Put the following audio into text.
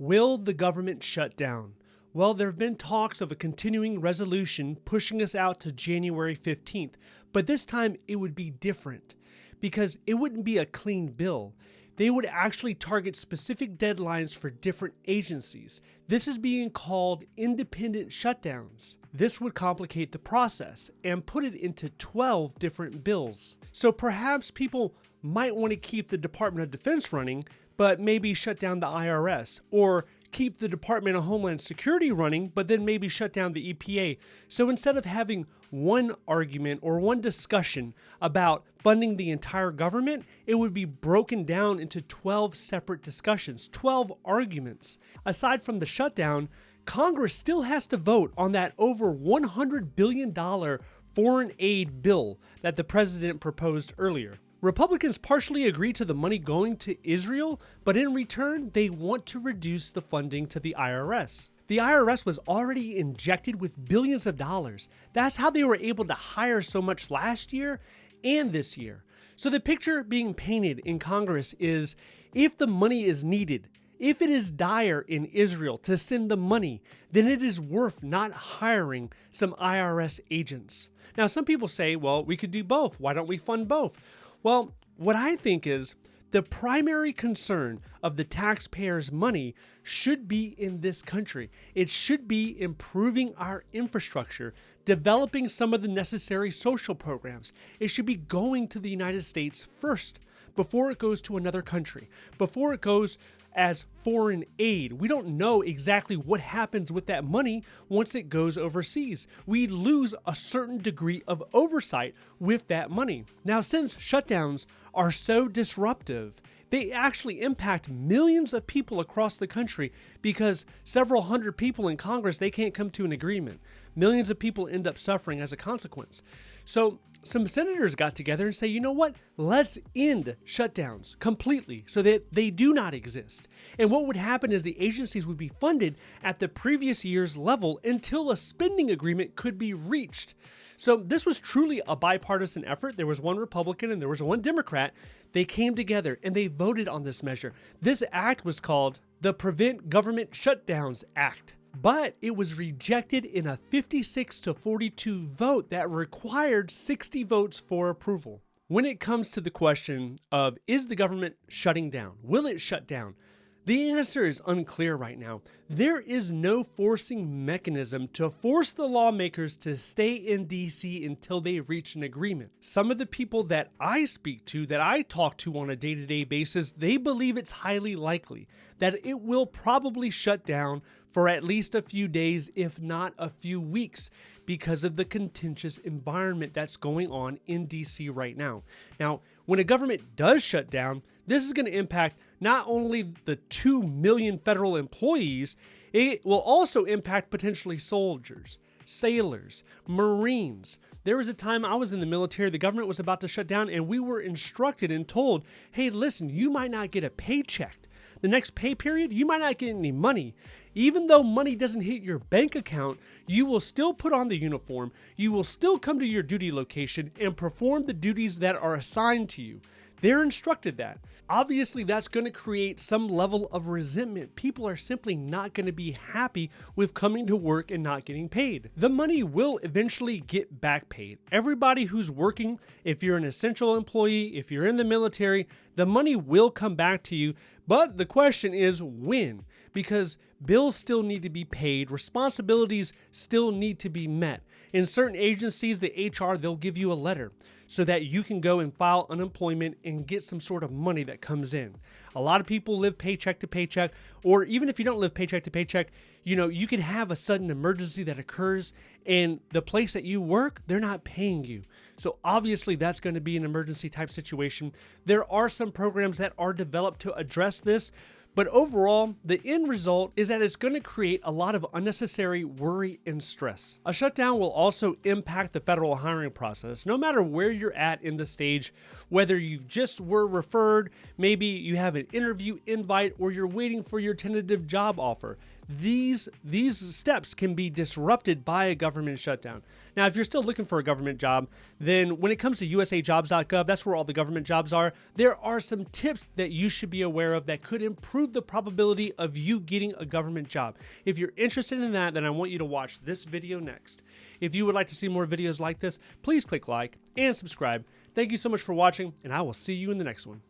Will the government shut down? Well, there have been talks of a continuing resolution pushing us out to January 15th, but this time it would be different because it wouldn't be a clean bill. They would actually target specific deadlines for different agencies. This is being called independent shutdowns. This would complicate the process and put it into 12 different bills. So perhaps people might want to keep the Department of Defense running, but maybe shut down the IRS, or keep the Department of Homeland Security running, but then maybe shut down the EPA. So instead of having one argument or one discussion about funding the entire government, it would be broken down into 12 separate discussions, 12 arguments. Aside from the shutdown, Congress still has to vote on that over $100 billion foreign aid bill that the president proposed earlier. Republicans partially agree to the money going to Israel, but in return, they want to reduce the funding to the IRS. The IRS was already injected with billions of dollars. That's how they were able to hire so much last year and this year. So the picture being painted in Congress is, if the money is needed, if it is dire in Israel to send the money, then it is worth not hiring some IRS agents. Now, some people say, well, we could do both. Why don't we fund both? Well, what I think is the primary concern of the taxpayers' money should be in this country. It should be improving our infrastructure, developing some of the necessary social programs. It should be going to the United States first before it goes to another country, before it goes as foreign aid. We don't know exactly what happens with that money once it goes overseas. We lose a certain degree of oversight with that money. Now, since shutdowns are so disruptive, they actually impact millions of people across the country because several hundred people in Congress, they can't come to an agreement. Millions of people end up suffering as a consequence. So some senators got together and say, you know what, let's end shutdowns completely so that they do not exist. And what would happen is the agencies would be funded at the previous year's level until a spending agreement could be reached. So this was truly a bipartisan effort. There was one Republican and there was one Democrat. They came together and they voted on this measure. This act was called the Prevent Government Shutdowns Act. But it was rejected in a 56-42 vote that required 60 votes for approval. When it comes to the question of, is the government shutting down? Will it shut down? The answer is unclear right now. There is no forcing mechanism to force the lawmakers to stay in DC until they reach an agreement. Some of the people that I speak to, that I talk to on a day-to-day basis, they believe it's highly likely that it will probably shut down for at least a few days, if not a few weeks, because of the contentious environment that's going on in DC right now. Now, when a government does shut down, this is going to impact not only the 2 million federal employees, it will also impact potentially soldiers, sailors, Marines. There was a time I was in the military, the government was about to shut down, and we were instructed and told, hey, listen, you might not get a paycheck. The next pay period, you might not get any money. Even though money doesn't hit your bank account, you will still put on the uniform, you will still come to your duty location and perform the duties that are assigned to you. They're instructed that. Obviously, that's going to create some level of resentment. People are simply not going to be happy with coming to work and not getting paid. The money will eventually get back paid. Everybody who's working, if you're an essential employee, if you're in the military, the money will come back to you. But the question is when? Because bills still need to be paid, responsibilities still need to be met. In certain agencies, the HR, they'll give you a letter so that you can go and file unemployment and get some sort of money that comes in. A lot of people live paycheck to paycheck, or even if you don't live paycheck to paycheck, you can have a sudden emergency that occurs and the place that you work, they're not paying you. So obviously that's going to be an emergency type situation. There are some programs that are developed to address this, but overall, the end result is that it's going to create a lot of unnecessary worry and stress. A shutdown will also impact the federal hiring process. No matter where you're at in the stage, whether you just were referred, maybe you have an interview invite, or you're waiting for your tentative job offer, these steps can be disrupted by a government shutdown. Now, if you're still looking for a government job, then when it comes to USAJobs.gov, that's where all the government jobs are, there are some tips that you should be aware of that could improve the probability of you getting a government job. If you're interested in that, then I want you to watch this video next. If you would like to see more videos like this, please click like and subscribe. Thank you so much for watching, and I will see you in the next one.